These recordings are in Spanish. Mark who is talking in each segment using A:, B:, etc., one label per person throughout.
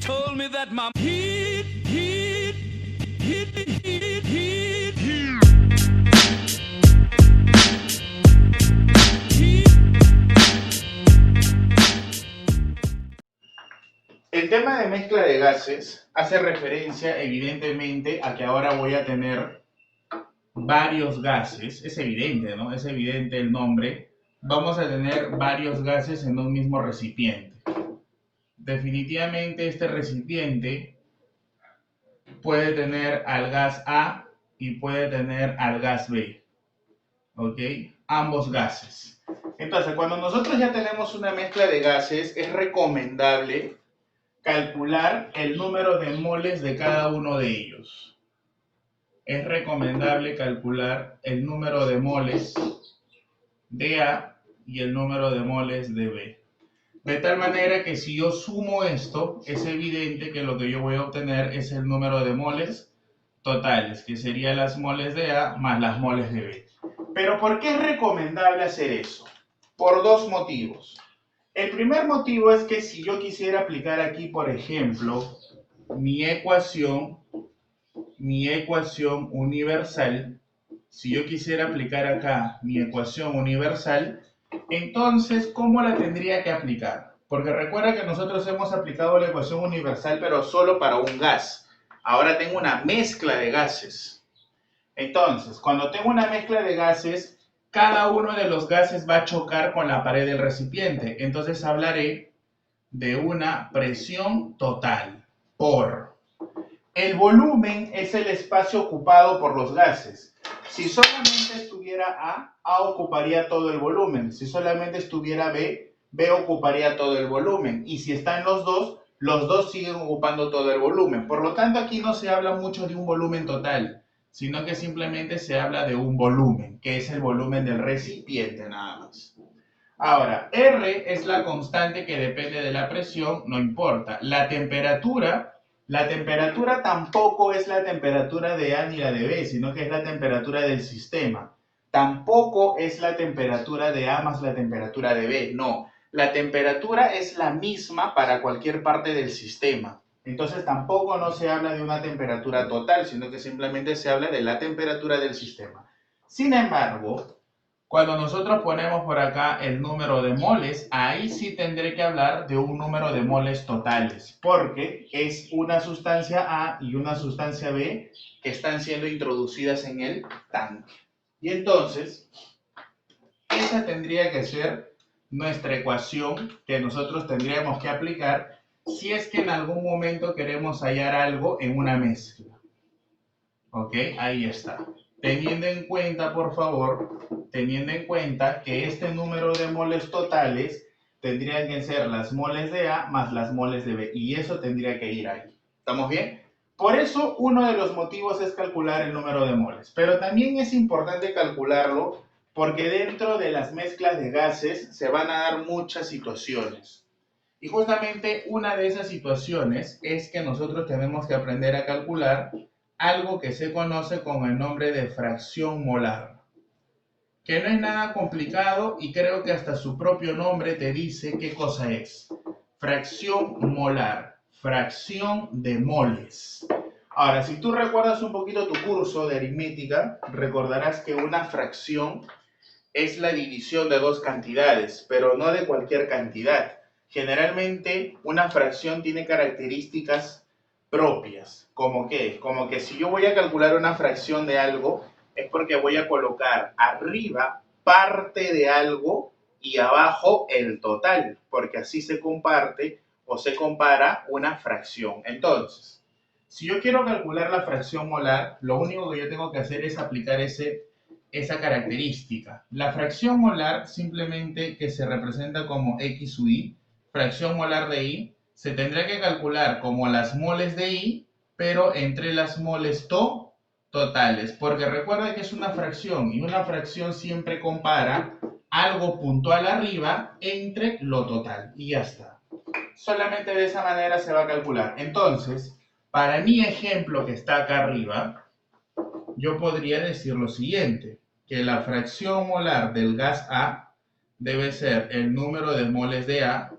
A: told me that my
B: El tema de mezcla de gases hace referencia evidentemente a que ahora voy a tener varios gases. Es evidente, ¿no? Es evidente el nombre. Vamos a tener varios gases en un mismo recipiente. Definitivamente este recipiente puede tener al gas A y puede tener al gas B, ¿ok? Ambos gases. Entonces, cuando nosotros ya tenemos una mezcla de gases, es recomendable calcular el número de moles de cada uno de ellos. Es recomendable calcular el número de moles de A y el número de moles de B. De tal manera que si yo sumo esto, es evidente que lo que yo voy a obtener es el número de moles totales, que serían las moles de A más las moles de B. Pero ¿por qué es recomendable hacer eso? Por dos motivos. El primer motivo es que si yo quisiera aplicar aquí, por ejemplo, mi ecuación universal, si yo quisiera aplicar acá mi ecuación universal, entonces, ¿cómo la tendría que aplicar? Porque recuerda que nosotros hemos aplicado la ecuación universal, pero solo para un gas. Ahora tengo una mezcla de gases. Entonces, cuando tengo una mezcla de gases, cada uno de los gases va a chocar con la pared del recipiente. Entonces hablaré de una presión total por el volumen es el espacio ocupado por los gases. Si solamente estuviera A ocuparía todo el volumen. Si solamente estuviera B ocuparía todo el volumen. Y si están los dos siguen ocupando todo el volumen. Por lo tanto, aquí no se habla mucho de un volumen total, sino que simplemente se habla de un volumen, que es el volumen del recipiente nada más. Ahora, R es la constante que depende de la presión, no importa. La temperatura tampoco es la temperatura de A ni la de B, sino que es la temperatura del sistema. Tampoco es la temperatura de A más la temperatura de B, no. La temperatura es la misma para cualquier parte del sistema. Entonces tampoco no se habla de una temperatura total, sino que simplemente se habla de la temperatura del sistema. Sin embargo, cuando nosotros ponemos por acá el número de moles, ahí sí tendré que hablar de un número de moles totales, porque es una sustancia A y una sustancia B que están siendo introducidas en el tanque. Y entonces, esa tendría que ser nuestra ecuación que nosotros tendríamos que aplicar si es que en algún momento queremos hallar algo en una mezcla. ¿Ok? Ahí está. Teniendo en cuenta, por favor, que este número de moles totales tendrían que ser las moles de A más las moles de B. Y eso tendría que ir ahí. ¿Estamos bien? Por eso, uno de los motivos es calcular el número de moles. Pero también es importante calcularlo porque dentro de las mezclas de gases se van a dar muchas situaciones. Y justamente una de esas situaciones es que nosotros tenemos que aprender a calcular algo que se conoce con el nombre de fracción molar, que no es nada complicado y creo que hasta su propio nombre te dice qué cosa es. Fracción molar, fracción de moles. Ahora, si tú recuerdas un poquito tu curso de aritmética, recordarás que una fracción es la división de dos cantidades, pero no de cualquier cantidad. Generalmente, una fracción tiene características propias, como que si yo voy a calcular una fracción de algo, es porque voy a colocar arriba parte de algo y abajo el total, porque así se comparte o se compara una fracción. Entonces, si yo quiero calcular la fracción molar, lo único que yo tengo que hacer es aplicar esa característica. La fracción molar simplemente que se representa como X u Y, fracción molar de Y, se tendrá que calcular como las moles de Y, pero entre las moles totales, porque recuerda que es una fracción y una fracción siempre compara algo puntual arriba entre lo total y ya está. Solamente de esa manera se va a calcular. Entonces, para mi ejemplo que está acá arriba, yo podría decir lo siguiente, que la fracción molar del gas A debe ser el número de moles de A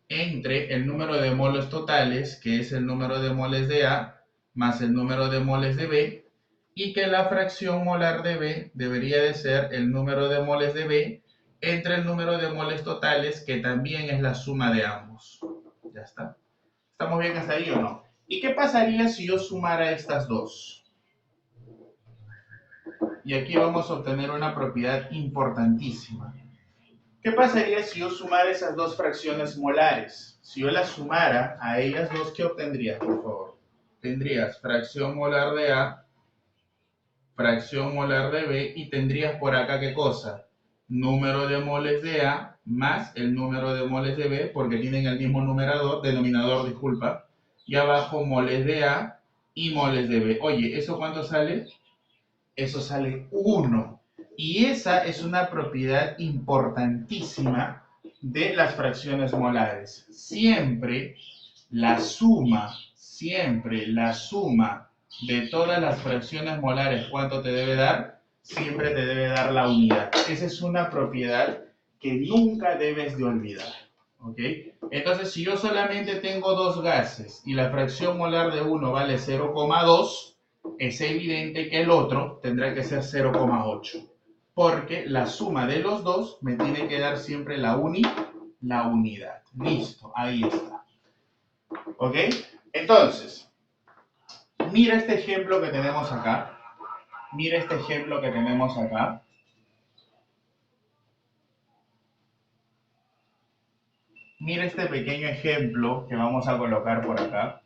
B: entre el número de moles totales, que es el número de moles de A, más el número de moles de B, y que la fracción molar de B debería de ser el número de moles de B entre el número de moles totales, que también es la suma de ambos. Ya está. ¿Estamos bien hasta ahí o no? ¿Y qué pasaría si yo sumara estas dos? Y aquí vamos a obtener una propiedad importantísima. ¿Qué pasaría si yo sumara esas dos fracciones molares? Si yo las sumara a ellas dos, ¿qué obtendrías, por favor? Tendrías fracción molar de A, fracción molar de B, y tendrías por acá, ¿qué cosa? Número de moles de A más el número de moles de B, porque tienen el mismo denominador, disculpa, y abajo moles de A y moles de B. Oye, ¿eso cuánto sale? Eso sale 1. Y esa es una propiedad importantísima de las fracciones molares. Siempre la suma de todas las fracciones molares, ¿cuánto te debe dar? Siempre te debe dar la unidad. Esa es una propiedad que nunca debes de olvidar. ¿Ok? Entonces, si yo solamente tengo dos gases y la fracción molar de uno vale 0,2, es evidente que el otro tendrá que ser 0,8, porque la suma de los dos me tiene que dar siempre la unidad. Listo, ahí está. ¿Ok? Entonces, mira este ejemplo que tenemos acá. Mira este ejemplo que tenemos acá. Mira este pequeño ejemplo que vamos a colocar por acá.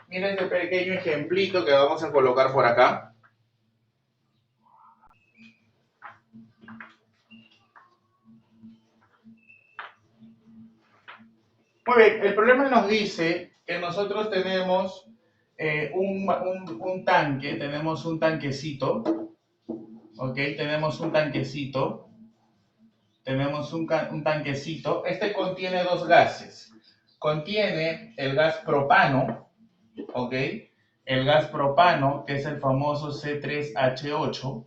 B: Mira este pequeño ejemplito que vamos a colocar por acá. Muy bien, el problema nos dice que nosotros tenemos un tanque, tenemos un tanquecito, ¿ok? Tenemos un tanquecito, este contiene dos gases. Contiene el gas propano, ¿ok? El gas propano, que es el famoso C3H8,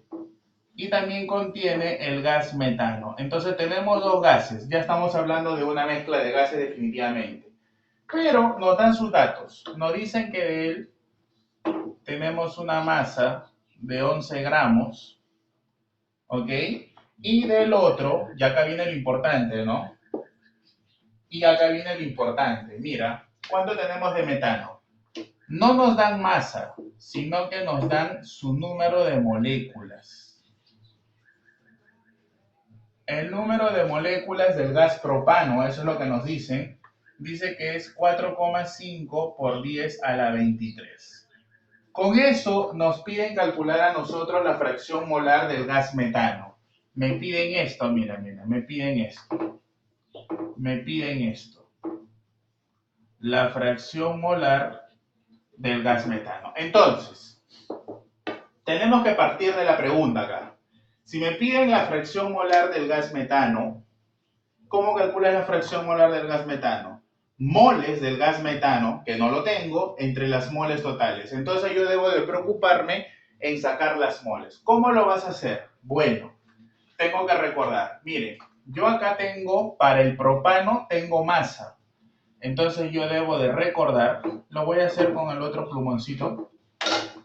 B: y también contiene el gas metano. Entonces tenemos dos gases, ya estamos hablando de una mezcla de gases definitivamente. Pero nos dan sus datos, nos dicen que de él tenemos una masa de 11 gramos, ¿ok? Y del otro, ya acá viene lo importante, ¿no? Y acá viene lo importante, mira, ¿cuánto tenemos de metano? No nos dan masa, sino que nos dan su número de moléculas. El número de moléculas del gas propano, eso es lo que nos dicen, dice que es 4,5 por 10 a la 23. Con eso nos piden calcular a nosotros la fracción molar del gas metano. Me piden esto, mira, me piden esto. Me piden esto. La fracción molar del gas metano. Entonces, tenemos que partir de la pregunta acá. Si me piden la fracción molar del gas metano, ¿cómo calculas la fracción molar del gas metano? Moles del gas metano, que no lo tengo, entre las moles totales. Entonces yo debo de preocuparme en sacar las moles. ¿Cómo lo vas a hacer? Bueno, tengo que recordar. Miren, yo acá tengo, para el propano, tengo masa. Entonces yo debo de recordar, lo voy a hacer con el otro plumoncito.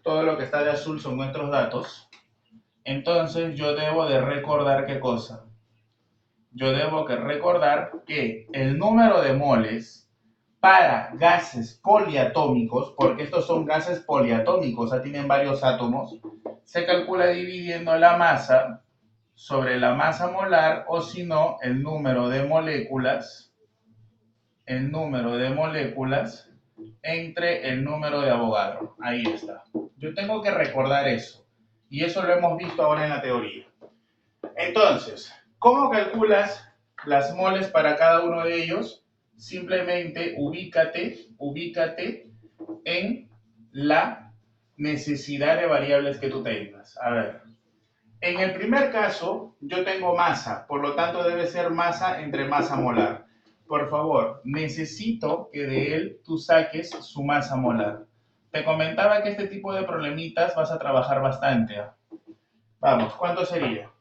B: Todo lo que está de azul son nuestros datos. Entonces yo debo de recordar ¿qué cosa? Yo debo que recordar que el número de moles para gases poliatómicos, porque estos son gases poliatómicos, o sea, tienen varios átomos, se calcula dividiendo la masa sobre la masa molar, o si no, el número de moléculas entre el número de Avogadro. Ahí está. Yo tengo que recordar eso. Y eso lo hemos visto ahora en la teoría. Entonces, ¿cómo calculas las moles para cada uno de ellos? Simplemente ubícate en la necesidad de variables que tú tengas. A ver, en el primer caso, yo tengo masa, por lo tanto debe ser masa entre masa molar. Por favor, necesito que de él tú saques su masa molar. Te comentaba que este tipo de problemitas vas a trabajar bastante. Vamos, ¿cuánto sería?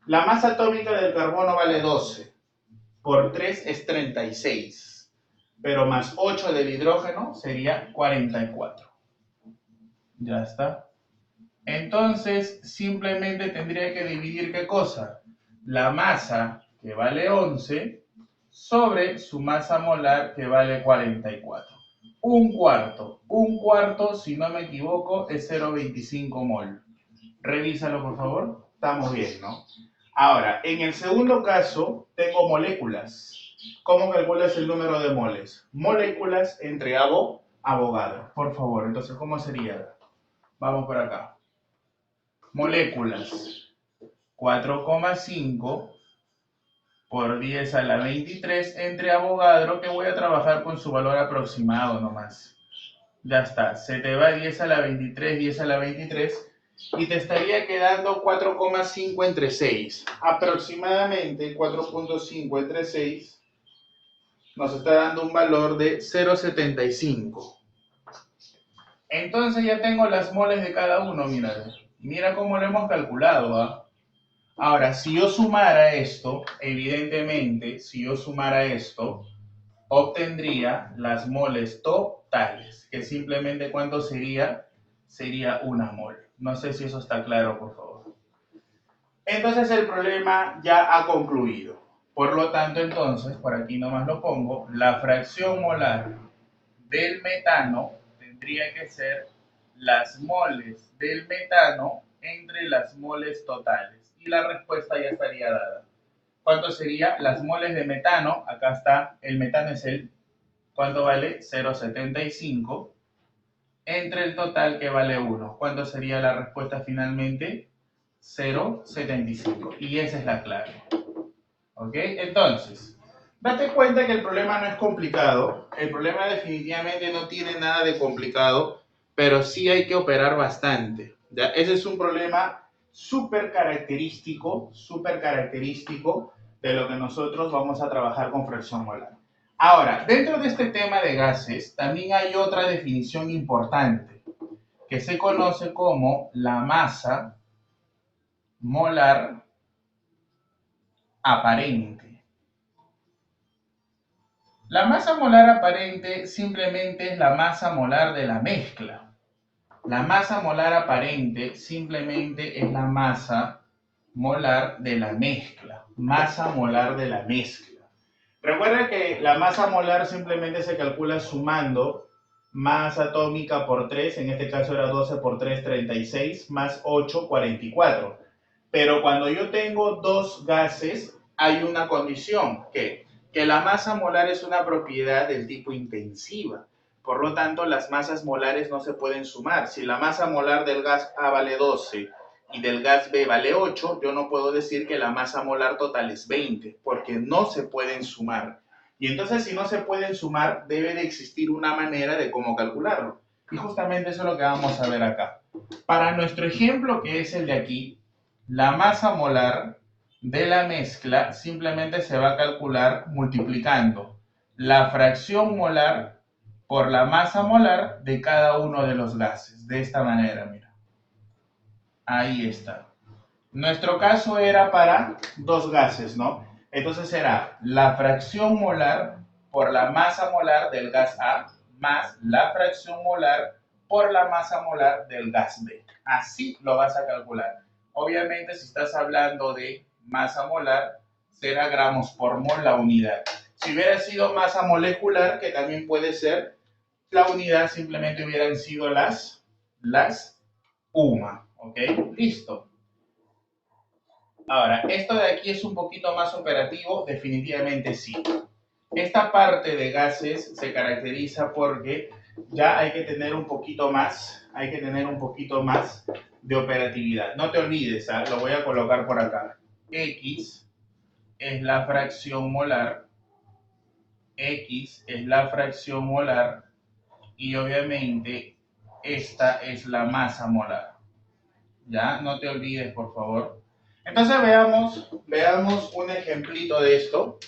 B: La masa atómica del carbono vale 12. por 3 es 36, pero más 8 del hidrógeno sería 44. Ya está. Entonces, simplemente tendría que dividir ¿qué cosa? La masa, que vale 11, sobre su masa molar, que vale 44. Un cuarto, si no me equivoco, es 0,25 mol. Revísalo, por favor. Estamos bien, ¿no? Ahora, en el segundo caso, tengo moléculas. ¿Cómo calculas el número de moles? Moléculas entre Avogadro. Por favor, entonces, ¿cómo sería? Vamos por acá. Moléculas. 4,5 por 10 a la 23 entre Avogadro, que voy a trabajar con su valor aproximado nomás. Ya está. Se te va 10 a la 23, 10 a la 23. Y te estaría quedando 4,5 entre 6. Aproximadamente 4,5 entre 6 nos está dando un valor de 0,75. Entonces ya tengo las moles de cada uno, mira. Mira cómo lo hemos calculado, ¿ah? Ahora, si yo sumara esto, evidentemente, si yo sumara esto, obtendría las moles totales, que simplemente ¿cuánto sería? Sería una mol. No sé si eso está claro, por favor. Entonces el problema ya ha concluido. Por lo tanto, entonces, por aquí nomás lo pongo, la fracción molar del metano tendría que ser las moles del metano entre las moles totales. Y la respuesta ya estaría dada. ¿Cuánto sería las moles de metano? Acá está, el metano es el, ¿cuánto vale? 0,75 entre el total que vale 1. ¿Cuánto sería la respuesta finalmente? 0,75. Y esa es la clave. ¿Ok? Entonces, date cuenta que el problema no es complicado. El problema definitivamente no tiene nada de complicado, pero sí hay que operar bastante. ¿Ya? Ese es un problema súper característico de lo que nosotros vamos a trabajar con fracción molar. Ahora, dentro de este tema de gases, también hay otra definición importante, que se conoce como la masa molar aparente. La masa molar aparente simplemente es la masa molar de la mezcla. La masa molar aparente simplemente es la masa molar de la mezcla. Masa molar de la mezcla. Recuerda que la masa molar simplemente se calcula sumando masa atómica por 3, en este caso era 12 por 3, 36, más 8, 44. Pero cuando yo tengo dos gases, hay una condición, que la masa molar es una propiedad del tipo intensiva. Por lo tanto, las masas molares no se pueden sumar. Si la masa molar del gas A vale 12 y del gas B vale 8, yo no puedo decir que la masa molar total es 20, porque no se pueden sumar. Y entonces, si no se pueden sumar, debe de existir una manera de cómo calcularlo. Y justamente eso es lo que vamos a ver acá. Para nuestro ejemplo, que es el de aquí, la masa molar de la mezcla simplemente se va a calcular multiplicando la fracción molar por la masa molar de cada uno de los gases. De esta manera, mira. Ahí está. Nuestro caso era para dos gases, ¿no? Entonces será la fracción molar por la masa molar del gas A más la fracción molar por la masa molar del gas B. Así lo vas a calcular. Obviamente, si estás hablando de masa molar, será gramos por mol la unidad. Si hubiera sido masa molecular, que también puede ser, la unidad simplemente hubieran sido las UMA. ¿Ok? Listo. Ahora, esto de aquí es un poquito más operativo, definitivamente sí. Esta parte de gases se caracteriza porque ya hay que tener un poquito más, de operatividad. No te olvides, ¿eh? Lo voy a colocar por acá. X es la fracción molar, X es la fracción molar y obviamente esta es la masa molar. Ya, no te olvides, por favor. Entonces veamos un ejemplito de esto.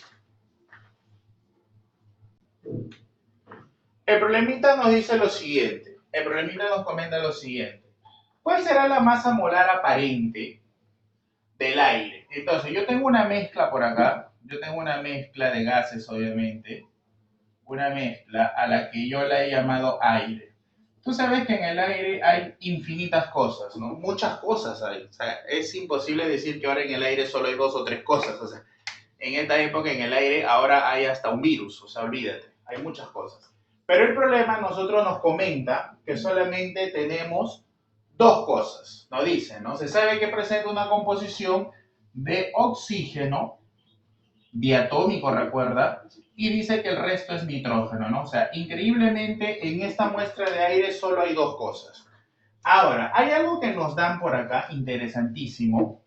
B: El problemita nos dice lo siguiente. El problemita nos comenta lo siguiente. ¿Cuál será la masa molar aparente del aire? Entonces, yo tengo una mezcla por acá yo tengo una mezcla de gases, obviamente, una mezcla a la que yo la he llamado aire. Tú sabes que en el aire hay infinitas cosas, ¿no? Muchas cosas hay. O sea, es imposible decir que ahora en el aire solo hay dos o tres cosas. O sea, en esta época en el aire ahora hay hasta un virus. O sea, olvídate, hay muchas cosas. Pero el problema nosotros nos comenta que solamente tenemos dos cosas. Nos dice, ¿no? Se sabe que presenta una composición de oxígeno diatómico, recuerda, y dice que el resto es nitrógeno, ¿no? O sea, increíblemente en esta muestra de aire solo hay dos cosas. Ahora, hay algo que nos dan por acá, interesantísimo.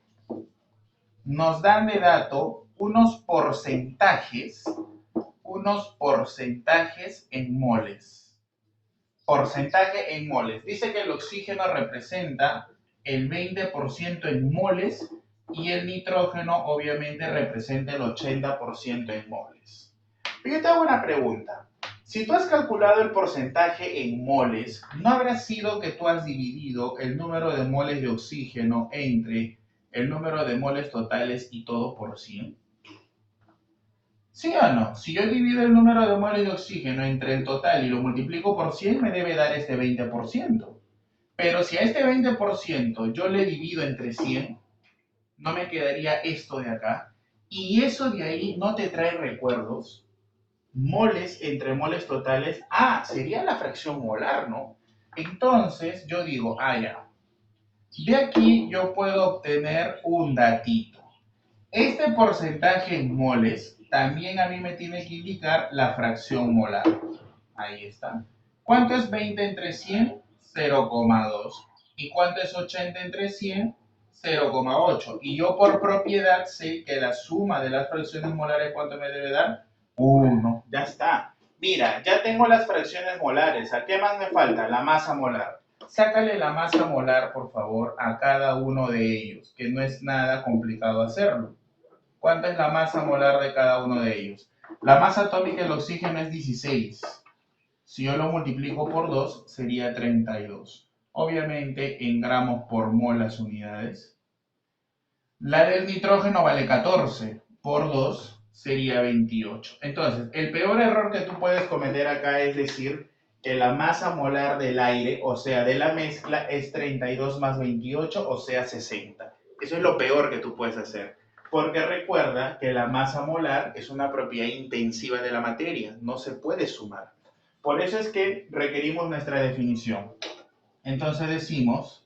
B: Nos dan de dato unos porcentajes en moles. Porcentaje en moles. Dice que el oxígeno representa el 20% en moles y el nitrógeno obviamente representa el 80% en moles. Pero yo te hago una pregunta. Si tú has calculado el porcentaje en moles, ¿no habrá sido que tú has dividido el número de moles de oxígeno entre el número de moles totales y todo por 100? ¿Sí o no? Si yo divido el número de moles de oxígeno entre el total y lo multiplico por 100, me debe dar este 20%. Pero si a este 20% yo le divido entre 100, no me quedaría esto de acá. Y eso de ahí no te trae recuerdos. Moles entre moles totales. Ah, sería la fracción molar, ¿no? Entonces yo digo, ya. De aquí yo puedo obtener un datito. Este porcentaje en moles también a mí me tiene que indicar la fracción molar. Ahí está. ¿Cuánto es 20 entre 100? 0,2. ¿Y cuánto es 80 entre 100? 0,8. Y yo por propiedad sé que la suma de las fracciones molares, ¿cuánto me debe dar? 1. Ya está. Mira, ya tengo las fracciones molares. ¿A qué más me falta? La masa molar. Sácale la masa molar, por favor, a cada uno de ellos, que no es nada complicado hacerlo. ¿Cuánta es la masa molar de cada uno de ellos? La masa atómica del oxígeno es 16. Si yo lo multiplico por 2, sería 32. Obviamente en gramos por mol las unidades. La del nitrógeno vale 14. Por 2 sería 28. Entonces, el peor error que tú puedes cometer acá es decir que la masa molar del aire, o sea, de la mezcla, es 32 más 28, o sea, 60. Eso es lo peor que tú puedes hacer. Porque recuerda que la masa molar es una propiedad intensiva de la materia, no se puede sumar. Por eso es que requerimos nuestra definición. Entonces decimos,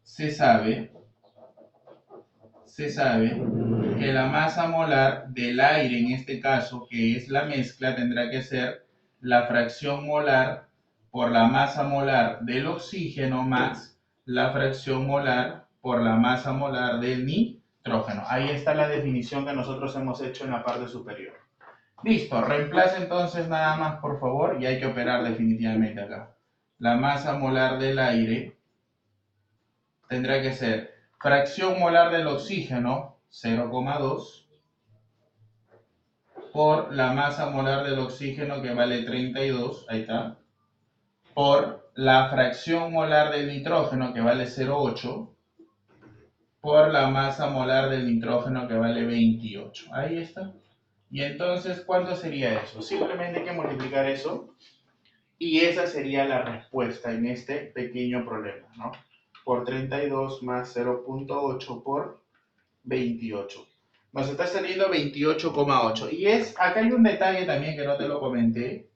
B: se sabe que la masa molar del aire, en este caso, que es la mezcla, tendrá que ser la fracción molar por la masa molar del oxígeno más la fracción molar por la masa molar del nitrógeno. Ahí está la definición que nosotros hemos hecho en la parte superior. Listo, reemplaza entonces nada más, por favor, y hay que operar definitivamente acá. La masa molar del aire tendrá que ser fracción molar del oxígeno, 0,2, por la masa molar del oxígeno que vale 32, ahí está, por la fracción molar del nitrógeno que vale 0,8, por la masa molar del nitrógeno que vale 28. Ahí está. Y entonces, ¿cuánto sería eso? Simplemente hay que multiplicar eso y esa sería la respuesta en este pequeño problema, ¿no? Por 32 más 0,8 por 28. Nos está saliendo 28,8. Y acá hay un detalle también que no te lo comenté,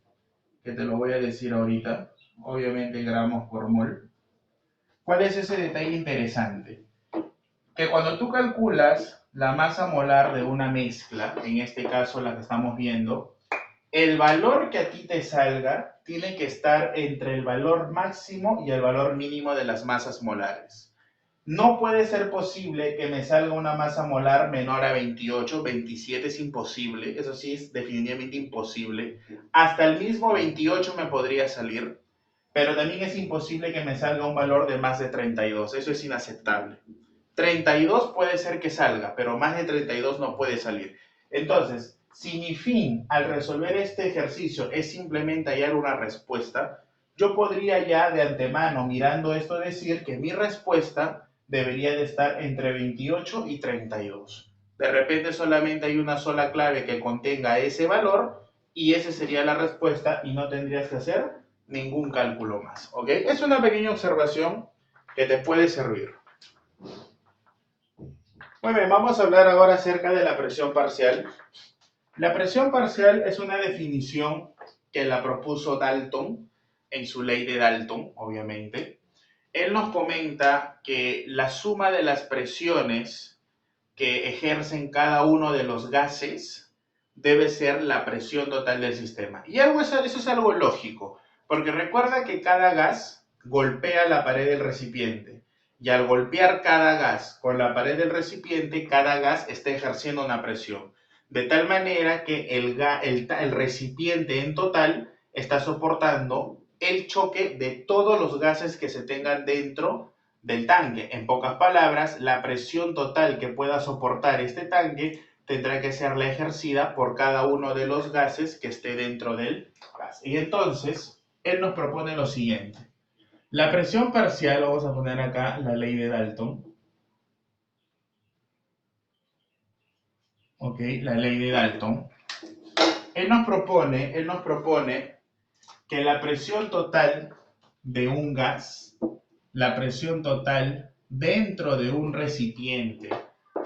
B: que te lo voy a decir ahorita. Obviamente gramos por mol. ¿Cuál es ese detalle interesante? Que cuando tú calculas la masa molar de una mezcla, en este caso la que estamos viendo, el valor que a ti te salga tiene que estar entre el valor máximo y el valor mínimo de las masas molares. No puede ser posible que me salga una masa molar menor a 28, 27 es imposible, eso sí es definitivamente imposible. Hasta el mismo 28 me podría salir, pero también es imposible que me salga un valor de más de 32, eso es inaceptable. 32 puede ser que salga, pero más de 32 no puede salir. Entonces, si mi fin al resolver este ejercicio es simplemente hallar una respuesta, yo podría ya de antemano, mirando esto, decir que mi respuesta debería de estar entre 28 y 32. De repente solamente hay una sola clave que contenga ese valor y esa sería la respuesta y no tendrías que hacer ningún cálculo más, ¿ok? Es una pequeña observación que te puede servir. Muy bien, vamos a hablar ahora acerca de la presión parcial. La presión parcial es una definición que la propuso Dalton en su ley de Dalton, obviamente. Él nos comenta que la suma de las presiones que ejercen cada uno de los gases debe ser la presión total del sistema. Y eso es algo lógico, porque recuerda que cada gas golpea la pared del recipiente. Y al golpear cada gas con la pared del recipiente, cada gas está ejerciendo una presión. De tal manera que el recipiente en total está soportando el choque de todos los gases que se tengan dentro del tanque. En pocas palabras, la presión total que pueda soportar este tanque tendrá que ser la ejercida por cada uno de los gases que esté dentro del gas. Y entonces, él nos propone lo siguiente. La presión parcial, vamos a poner acá la ley de Dalton. Ok, la ley de Dalton. Él nos propone que la presión total de un gas, la presión total dentro de un recipiente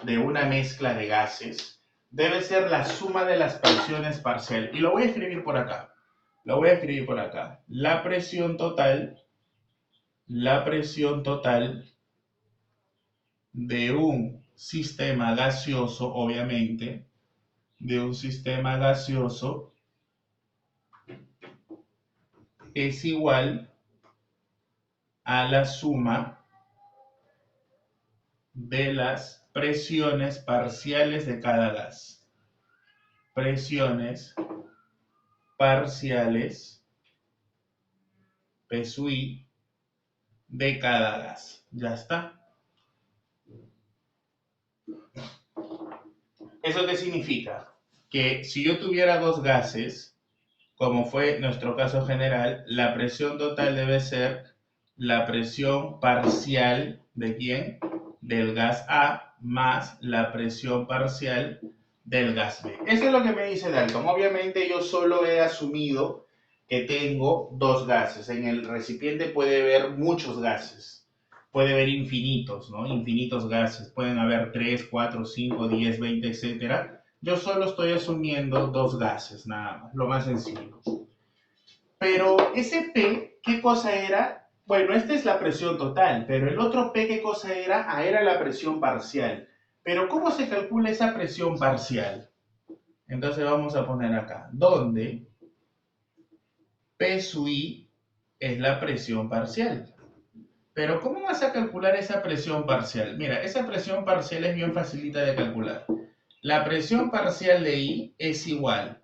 B: de una mezcla de gases, debe ser la suma de las presiones parciales. Y lo voy a escribir por acá. Lo voy a escribir por acá. La presión total de un sistema gaseoso, obviamente, de un sistema gaseoso es igual a la suma de las presiones parciales de cada gas. Presiones parciales P sub I de cada gas. Ya está. ¿Eso qué significa? Que si yo tuviera dos gases, como fue nuestro caso general, la presión total debe ser la presión parcial ¿de quién? Del gas A más la presión parcial del gas B. Eso es lo que me dice Dalton. Obviamente yo solo he asumido que tengo dos gases. En el recipiente puede haber muchos gases. Puede haber infinitos, ¿no? Infinitos gases. Pueden haber 3, 4, 5, 10, 20, etc. Yo solo estoy asumiendo dos gases, nada más. Lo más sencillo. Pero ese P, ¿qué cosa era? Bueno, esta es la presión total, pero el otro P, ¿qué cosa era? Ah, era la presión parcial. Pero ¿cómo se calcula esa presión parcial? Entonces vamos a poner acá, donde P sub I es la presión parcial. Pero ¿cómo vas a calcular esa presión parcial? Mira, esa presión parcial es bien facilita de calcular. La presión parcial de I es igual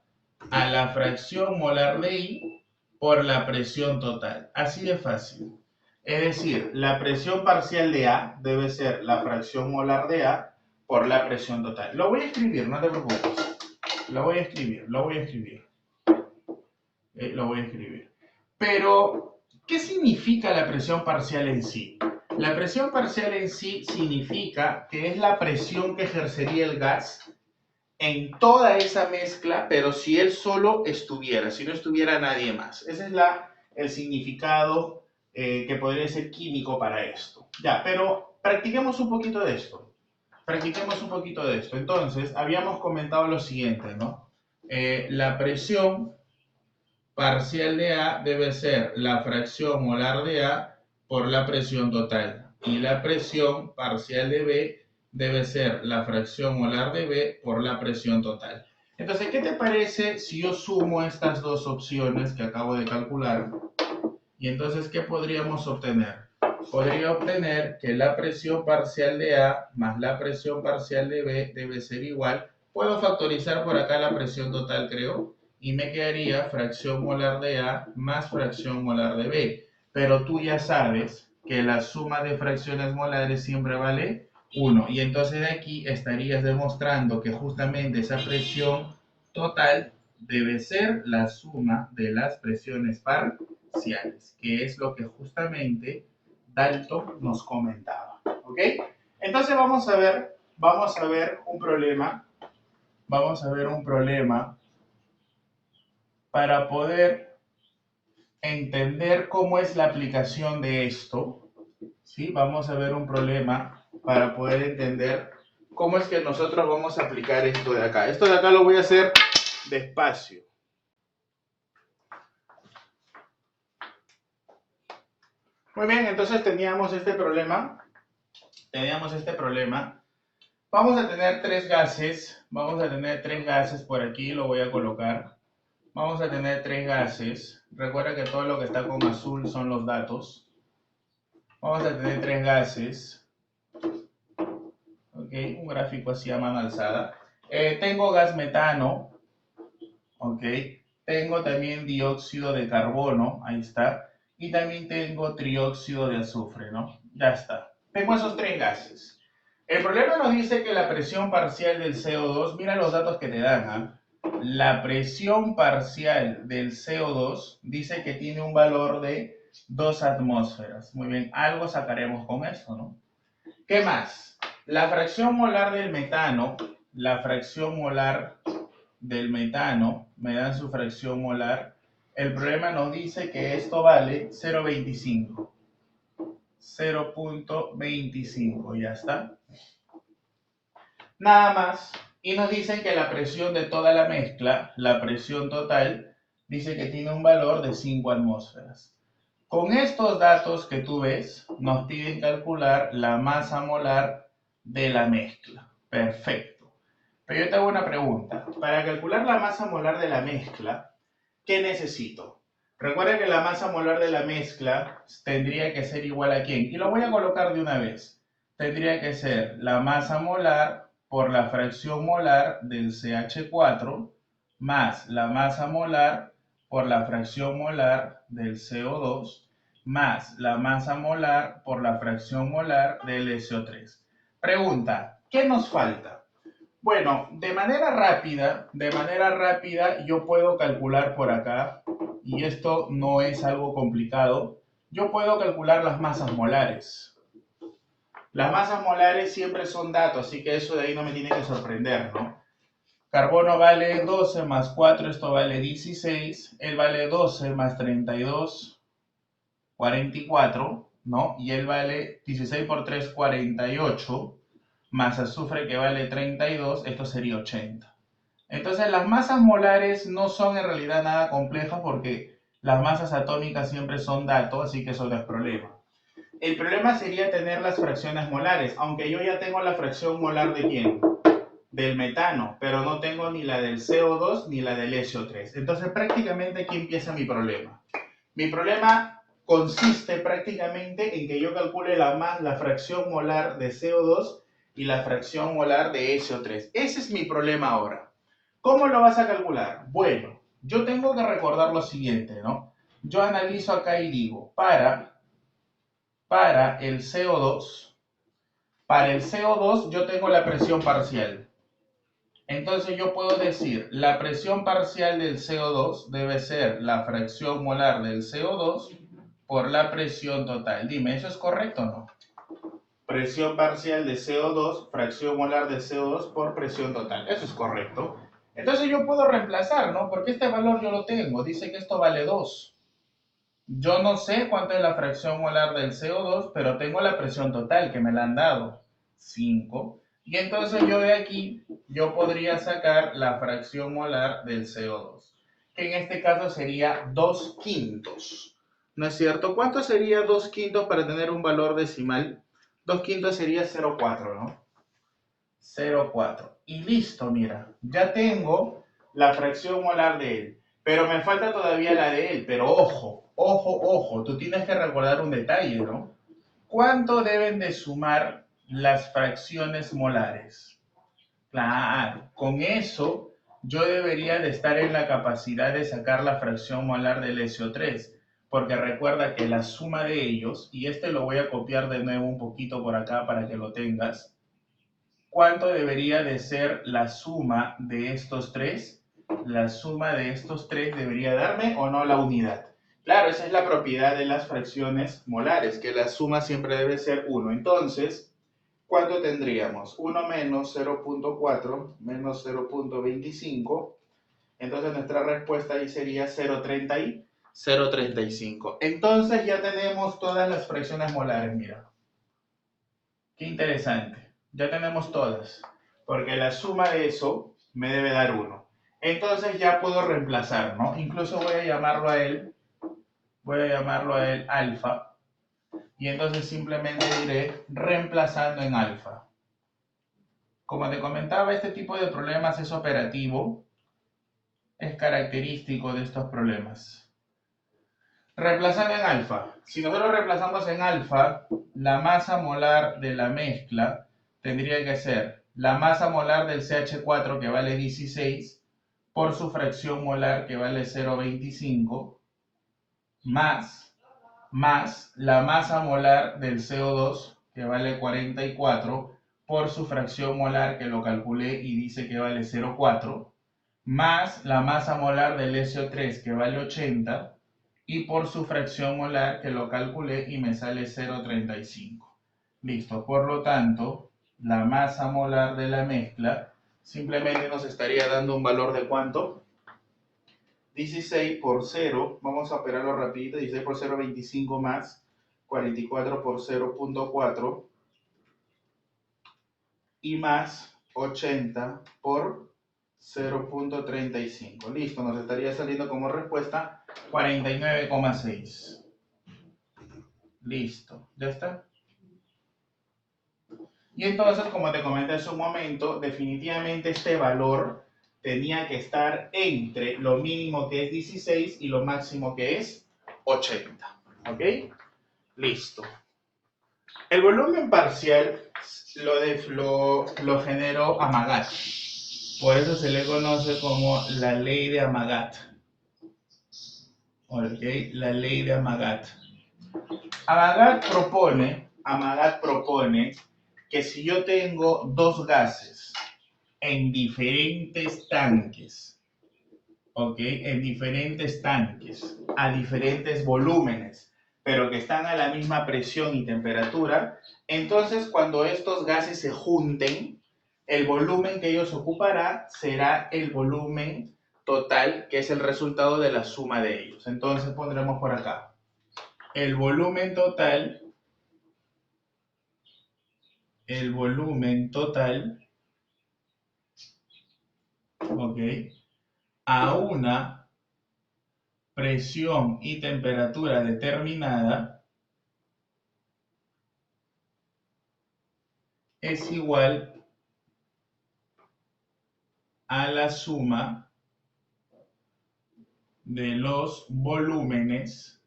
B: a la fracción molar de I por la presión total. Así de fácil. Es decir, la presión parcial de A debe ser la fracción molar de A por la presión total. Lo voy a escribir, no te preocupes. Lo voy a escribir. Lo voy a escribir. Pero, ¿qué significa la presión parcial en sí? La presión parcial en sí significa que es la presión que ejercería el gas en toda esa mezcla, pero si él solo estuviera, si no estuviera nadie más. Ese es el significado que podría ser químico para esto. Ya, pero practiquemos un poquito de esto. Entonces, habíamos comentado lo siguiente, ¿no? La presión parcial de A debe ser la fracción molar de A por la presión total. Y la presión parcial de B debe ser la fracción molar de B por la presión total. Entonces, ¿qué te parece si yo sumo estas dos opciones que acabo de calcular? Y entonces, ¿qué podríamos obtener? Podría obtener que la presión parcial de A más la presión parcial de B debe ser igual. Puedo factorizar por acá la presión total, creo, y me quedaría fracción molar de A más fracción molar de B. Pero tú ya sabes que la suma de fracciones molares siempre vale 1. Y entonces de aquí estarías demostrando que justamente esa presión total debe ser la suma de las presiones parciales, que es lo que justamente Dalton nos comentaba. ¿Ok? Entonces vamos a ver vamos a ver un problema. Vamos a ver un problema para poder entender cómo es la aplicación de esto. ¿Sí? Vamos a ver un problema para poder entender cómo es que nosotros vamos a aplicar esto de acá. Esto de acá lo voy a hacer despacio. Muy bien, entonces teníamos este problema. Vamos a tener tres gases. Vamos a tener tres gases por aquí, lo voy a colocar. Vamos a tener tres gases. Recuerda que todo lo que está con azul son los datos. Vamos a tener tres gases. Ok, un gráfico así a mano alzada. Tengo gas metano. Ok, tengo también dióxido de carbono. Ahí está. Y también tengo trióxido de azufre, ¿no? Ya está. Tengo esos tres gases. El problema nos dice que la presión parcial del CO2, mira los datos que te dan, ¿ah? La presión parcial del CO2 dice que tiene un valor de 2 atmósferas. Muy bien, algo sacaremos con esto, ¿no? ¿Qué más? La fracción molar del metano, me dan su fracción molar. El problema nos dice que esto vale 0.25. 0.25, ya está. Nada más. Y nos dicen que la presión de toda la mezcla, la presión total, dice que tiene un valor de 5 atmósferas. Con estos datos que tú ves, nos piden calcular la masa molar de la mezcla. Perfecto. Pero yo te hago una pregunta. Para calcular la masa molar de la mezcla, ¿qué necesito? Recuerda que la masa molar de la mezcla tendría que ser igual a ¿quién? Y lo voy a colocar de una vez. Tendría que ser la masa molar por la fracción molar del CH4 más la masa molar por la fracción molar del CO2 más la masa molar por la fracción molar del SO3. Pregunta, ¿qué nos falta? Bueno, de manera rápida, yo puedo calcular por acá, y esto no es algo complicado, yo puedo calcular las masas molares. Las masas molares siempre son datos, así que eso de ahí no me tiene que sorprender, ¿no? Carbono vale 12 más 4, esto vale 16, él vale 12 más 32, 44, ¿no? Y él vale 16 por 3, 48, más azufre que vale 32, esto sería 80. Entonces las masas molares no son en realidad nada complejas porque las masas atómicas siempre son datos, así que eso no es problema. El problema sería tener las fracciones molares, aunque yo ya tengo la fracción molar de ¿quién? Del metano, pero no tengo ni la del CO2 ni la del SO3. Entonces prácticamente aquí empieza mi problema. Mi problema consiste prácticamente en que yo calcule la fracción molar de CO2 y la fracción molar de SO3. Ese es mi problema ahora. ¿Cómo lo vas a calcular? Bueno, yo tengo que recordar lo siguiente, ¿no? Yo analizo acá y digo, para el CO2, yo tengo la presión parcial. Entonces yo puedo decir, la presión parcial del CO2 debe ser la fracción molar del CO2 por la presión total. Dime, ¿eso es correcto o no? Presión parcial de CO2, fracción molar de CO2 por presión total. Eso es correcto. Entonces yo puedo reemplazar, ¿no? Porque este valor yo lo tengo. Dice que esto vale 2. Yo no sé cuánto es la fracción molar del CO2, pero tengo la presión total que me la han dado. 5. Y entonces yo de aquí, yo podría sacar la fracción molar del CO2, que en este caso sería 2 quintos. ¿No es cierto? ¿Cuánto sería 2 quintos para tener un valor decimal? 2 quintos sería 0,4, ¿no? 0,4. Y listo, mira, ya tengo la fracción molar de él. Pero me falta todavía la de él. Pero ojo, ojo, ojo, tú tienes que recordar un detalle, ¿no? ¿Cuánto deben de sumar las fracciones molares? Claro, con eso yo debería de estar en la capacidad de sacar la fracción molar del SO3, porque recuerda que la suma de ellos, y este lo voy a copiar de nuevo un poquito por acá para que lo tengas, ¿cuánto debería de ser la suma de estos tres? La suma de estos tres debería darme o no la unidad. Claro, esa es la propiedad de las fracciones molares, que la suma siempre debe ser 1. Entonces, ¿cuánto tendríamos? 1 menos 0.4 menos 0.25. Entonces nuestra respuesta ahí sería 0.35. Entonces ya tenemos todas las fracciones molares, mira. Qué interesante. Ya tenemos todas. Porque la suma de eso me debe dar 1. Entonces ya puedo reemplazar, ¿no? Incluso voy a llamarlo a él alfa. Y entonces simplemente iré reemplazando en alfa. Como te comentaba, este tipo de problemas es operativo. Es característico de estos problemas. Reemplazando en alfa. Si nosotros reemplazamos en alfa, la masa molar de la mezcla tendría que ser la masa molar del CH4 que vale 16 por su fracción molar que vale 0,25 más la masa molar del CO2 que vale 44 por su fracción molar que lo calculé y dice que vale 0,4 más la masa molar del SO3 que vale 80 y por su fracción molar que lo calculé y me sale 0,35. Listo, por lo tanto, la masa molar de la mezcla simplemente nos estaría dando un valor de ¿cuánto? 16 por 0, vamos a operarlo rapidito, 16 por 0, 25 más 44 por 0.4 y más 80 por 0.35. Listo, nos estaría saliendo como respuesta 49,6. Listo, ¿ya está? Y entonces, como te comenté hace un momento, definitivamente este valor tenía que estar entre lo mínimo que es 16 y lo máximo que es 80. ¿Ok? Listo. El volumen parcial lo generó Amagat. Por eso se le conoce como la ley de Amagat. ¿Ok? La ley de Amagat. Amagat propone que si yo tengo dos gases en diferentes tanques, ¿ok? En diferentes tanques, a diferentes volúmenes, pero que están a la misma presión y temperatura, entonces cuando estos gases se junten, el volumen que ellos ocuparán será el volumen total, que es el resultado de la suma de ellos. Entonces pondremos por acá el volumen total, ¿ok? A una presión y temperatura determinada es igual a la suma de los volúmenes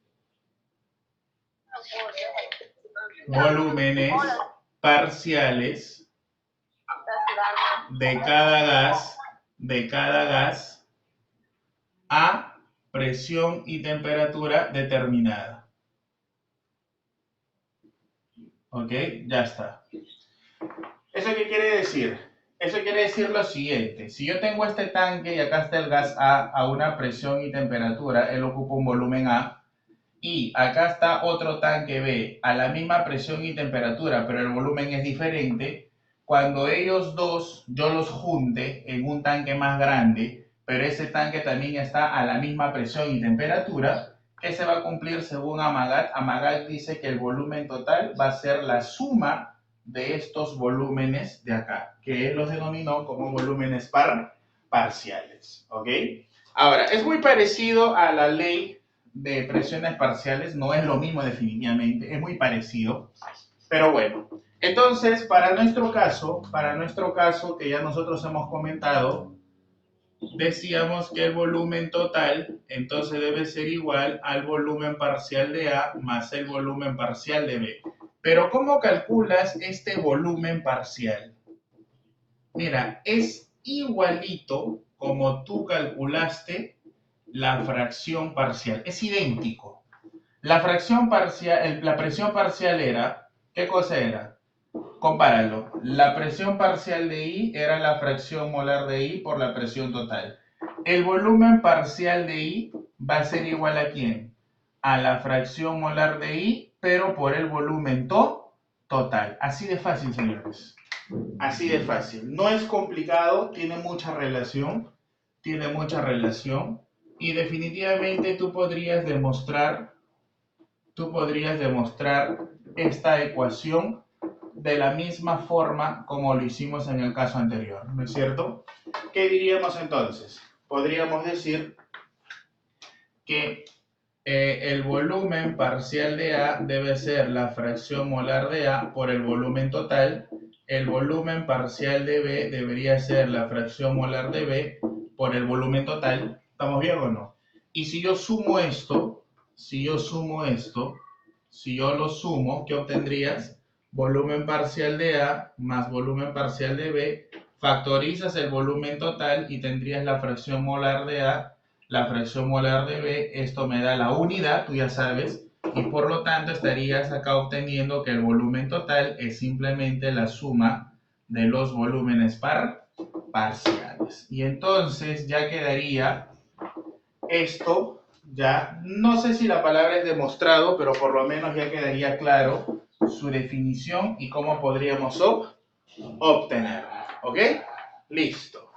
B: parciales de cada gas a presión y temperatura determinada. ¿Ok? Ya está. ¿Eso qué quiere decir? Eso quiere decir lo siguiente. Si yo tengo este tanque y acá está el gas a una presión y temperatura, él ocupa un volumen A, y acá está otro tanque B a la misma presión y temperatura, pero el volumen es diferente. Cuando ellos dos yo los junte en un tanque más grande, pero ese tanque también está a la misma presión y temperatura, ¿qué se va a cumplir según Amagat? Amagat dice que el volumen total va a ser la suma de estos volúmenes de acá, que él los denominó como volúmenes parciales. ¿Ok? Ahora, es muy parecido a la ley de presiones parciales, no es lo mismo definitivamente, es muy parecido, pero bueno. Entonces, para nuestro caso que ya nosotros hemos comentado, decíamos que el volumen total entonces debe ser igual al volumen parcial de A más el volumen parcial de B. Pero ¿cómo calculas este volumen parcial? Mira, es igualito como tú calculaste la fracción parcial. Es idéntico. La fracción parcial, la presión parcial era, ¿qué cosa era? Compáralo. La presión parcial de I era la fracción molar de I por la presión total. El volumen parcial de I va a ser igual a ¿quién? A la fracción molar de I, pero por el volumen total. Así de fácil, señores. Así de fácil. No es complicado, tiene mucha relación. Tiene mucha relación. Y definitivamente tú podrías demostrar esta ecuación de la misma forma como lo hicimos en el caso anterior, ¿no es cierto? ¿Qué diríamos entonces? Podríamos decir que el volumen parcial de A debe ser la fracción molar de A por el volumen total. El volumen parcial de B debería ser la fracción molar de B por el volumen total. ¿Estamos bien o no? Y si yo sumo esto, si yo lo sumo, ¿qué obtendrías? Volumen parcial de A más volumen parcial de B. Factorizas el volumen total y tendrías la fracción molar de A, la fracción molar de B. Esto me da la unidad, tú ya sabes, y por lo tanto estarías acá obteniendo que el volumen total es simplemente la suma de los volúmenes parciales. Y entonces ya quedaría esto, ya no sé si la palabra es demostrado, pero por lo menos ya quedaría claro su definición y cómo podríamos obtenerla. ¿Ok? Listo.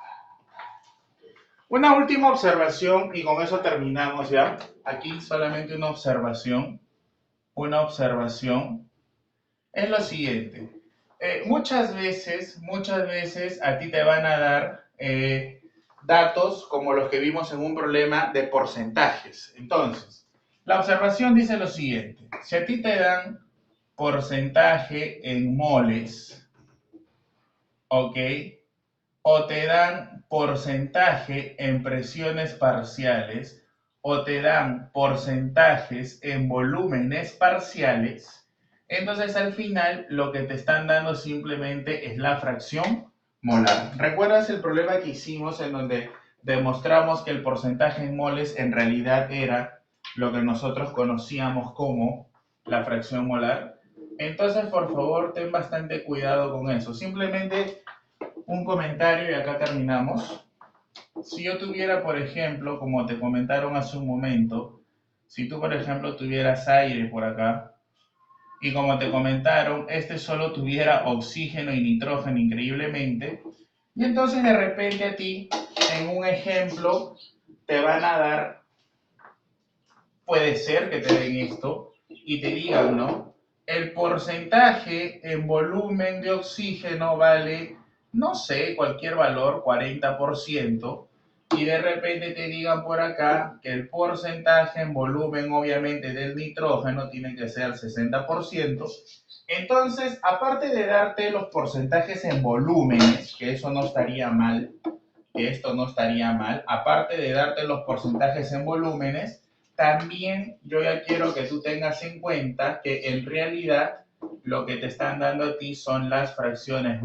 B: Una última observación y con eso terminamos ya. Aquí solamente una observación. Una observación es lo siguiente. Muchas veces a ti te van a dar datos como los que vimos en un problema de porcentajes. Entonces, la observación dice lo siguiente. Si a ti te dan porcentaje en moles, ¿ok? O te dan porcentaje en presiones parciales, o te dan porcentajes en volúmenes parciales, entonces al final lo que te están dando simplemente es la fracción molar. ¿Recuerdas el problema que hicimos en donde demostramos que el porcentaje en moles en realidad era lo que nosotros conocíamos como la fracción molar? Entonces, por favor, ten bastante cuidado con eso. Simplemente un comentario y acá terminamos. Si yo tuviera, por ejemplo, como te comentaron hace un momento, si tú, por ejemplo, tuvieras aire por acá, y como te comentaron, este solo tuviera oxígeno y nitrógeno increíblemente, y entonces de repente a ti, en un ejemplo, te van a dar, puede ser que te den esto, y te digan, ¿no? El porcentaje en volumen de oxígeno vale, no sé, cualquier valor, 40%, y de repente te digan por acá que el porcentaje en volumen, obviamente, del nitrógeno tiene que ser 60%. Entonces, aparte de darte los porcentajes en volúmenes, que eso no estaría mal, que esto no estaría mal, aparte de darte los porcentajes en volúmenes, también yo ya quiero que tú tengas en cuenta que en realidad lo que te están dando a ti son las fracciones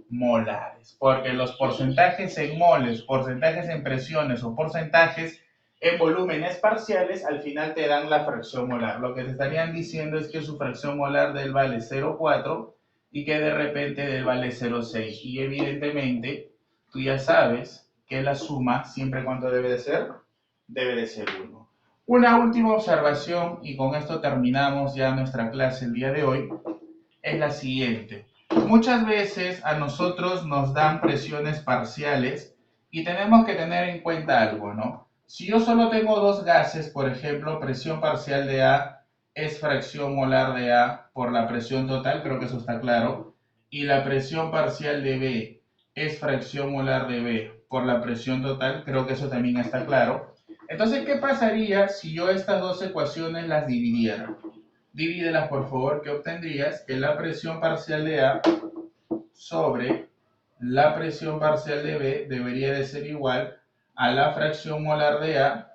B: molares, porque los porcentajes en moles, porcentajes en presiones o porcentajes en volúmenes parciales al final te dan la fracción molar. Lo que te estarían diciendo es que su fracción molar del vale 0,4 y que de repente del vale 0,6. Y evidentemente tú ya sabes que la suma siempre cuánto debe de ser, debe de ser 1. Una última observación y con esto terminamos ya nuestra clase el día de hoy, es la siguiente. Muchas veces a nosotros nos dan presiones parciales y tenemos que tener en cuenta algo, ¿no? Si yo solo tengo dos gases, por ejemplo, presión parcial de A es fracción molar de A por la presión total, creo que eso está claro, y la presión parcial de B es fracción molar de B por la presión total, creo que eso también está claro. Entonces, ¿qué pasaría si yo estas dos ecuaciones las dividiera? Divídelas, por favor, que obtendrías que la presión parcial de A sobre la presión parcial de B debería de ser igual a la fracción molar de A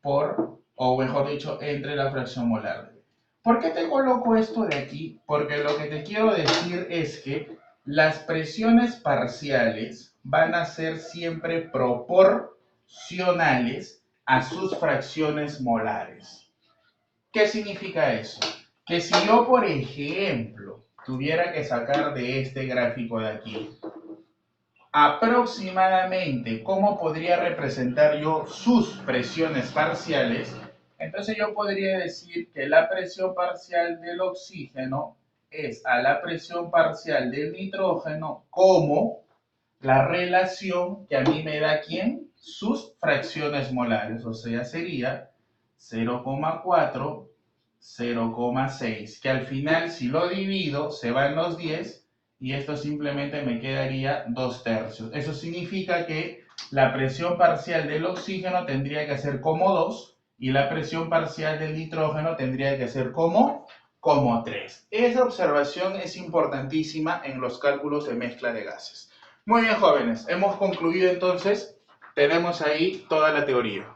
B: por, o mejor dicho, entre la fracción molar de B. ¿Por qué te coloco esto de aquí? Porque lo que te quiero decir es que las presiones parciales van a ser siempre proporcionales a sus fracciones molares. ¿Qué significa eso? Que si yo, por ejemplo, tuviera que sacar de este gráfico de aquí aproximadamente cómo podría representar yo sus presiones parciales, entonces yo podría decir que la presión parcial del oxígeno es a la presión parcial del nitrógeno como la relación que a mí me da ¿quién? Sus fracciones molares, o sea, sería 0,4, 0,6, que al final si lo divido se van los 10 y esto simplemente me quedaría 2/3. Eso significa que la presión parcial del oxígeno tendría que ser como 2 y la presión parcial del nitrógeno tendría que ser como 3. Esa observación es importantísima en los cálculos de mezcla de gases. Muy bien, jóvenes, hemos concluido entonces, tenemos ahí toda la teoría.